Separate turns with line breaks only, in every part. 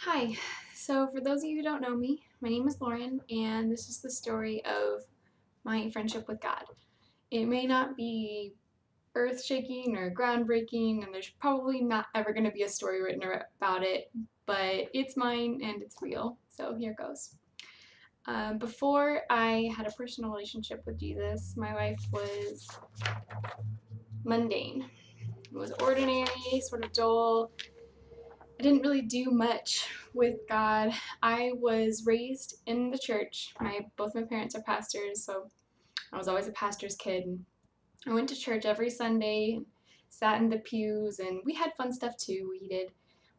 Hi, so for those of you who don't know me, my name is Lauren, and this is the story of my friendship with God. It may not be earth-shaking or groundbreaking, and there's probably not ever going to be a story written about it, but it's mine and it's real, so here goes. Before I had a personal relationship with Jesus, my life was mundane. It was ordinary, sort of dull. I didn't really do much with God. I was raised in the church. Both my parents are pastors, so I was always a pastor's kid. I went to church every Sunday, sat in the pews, and we had fun stuff too. We did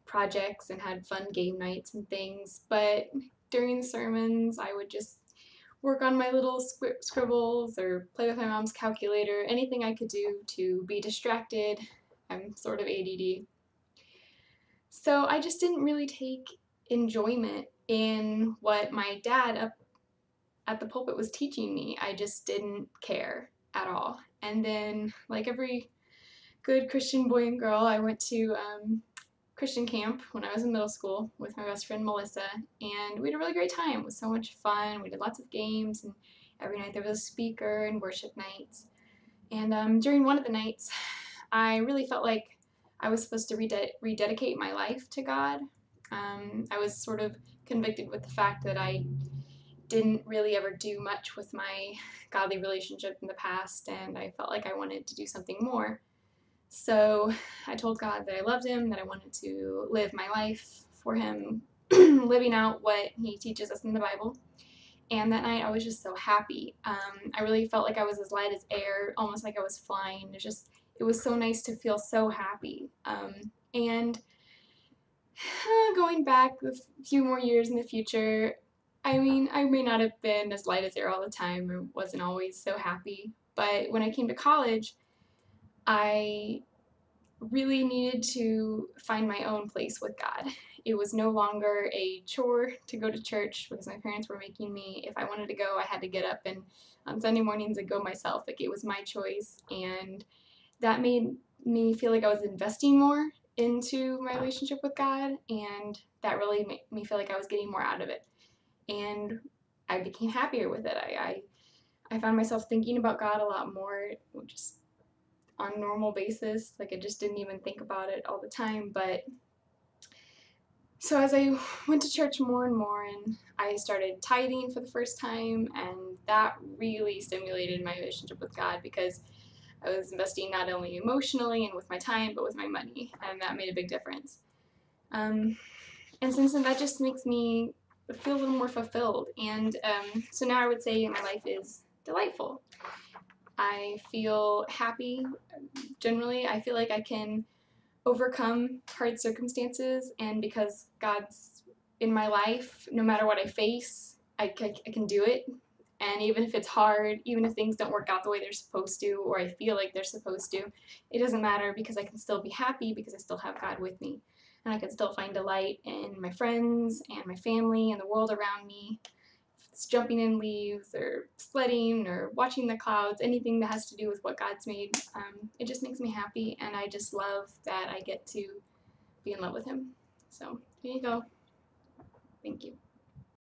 projects and had fun game nights and things, but during the sermons, I would just work on my little scribbles or play with my mom's calculator, anything I could do to be distracted. I'm sort of ADD. So I just didn't really take enjoyment in what my dad up at the pulpit was teaching me. I just didn't care at all. And then, like every good Christian boy and girl, I went to Christian camp when I was in middle school with my best friend Melissa, and we had a really great time. It was so much fun. We did lots of games, and every night there was a speaker and worship nights. And during one of the nights, I really felt like I was supposed to rededicate my life to God. I was sort of convicted with the fact that I didn't really ever do much with my godly relationship in the past, and I felt like I wanted to do something more. So I told God that I loved Him, that I wanted to live my life for Him, living out what He teaches us in the Bible. And that night I was just so happy. I really felt like I was as light as air, almost like I was flying. It was so nice to feel so happy. And going back a few more years in the future, I mean, I may not have been as light as air all the time or wasn't always so happy, but when I came to college, I really needed to find my own place with God. It was no longer a chore to go to church because my parents were making me. If I wanted to go, I had to get up, and on Sunday mornings I'd go myself. Like, it was my choice, and that made me feel like I was investing more into my relationship with God, and that really made me feel like I was getting more out of it. And I became happier with it. I found myself thinking about God a lot more, just on a normal basis. Like, I just didn't even think about it all the time. But so as I went to church more and more, and I started tithing for the first time, and that really stimulated my relationship with God because I was investing not only emotionally and with my time, but with my money, and that made a big difference. And since then, that just makes me feel a little more fulfilled. And so now I would say my life is delightful. I feel happy. Generally, I feel like I can overcome hard circumstances, and because God's in my life, no matter what I face, I can do it. And even if it's hard, even if things don't work out the way they're supposed to, or I feel like they're supposed to, it doesn't matter because I can still be happy because I still have God with me. And I can still find delight in my friends and my family and the world around me. If it's jumping in leaves or sledding or watching the clouds, anything that has to do with what God's made, it just makes me happy, and I just love that I get to be in love with Him. So here you go. Thank you.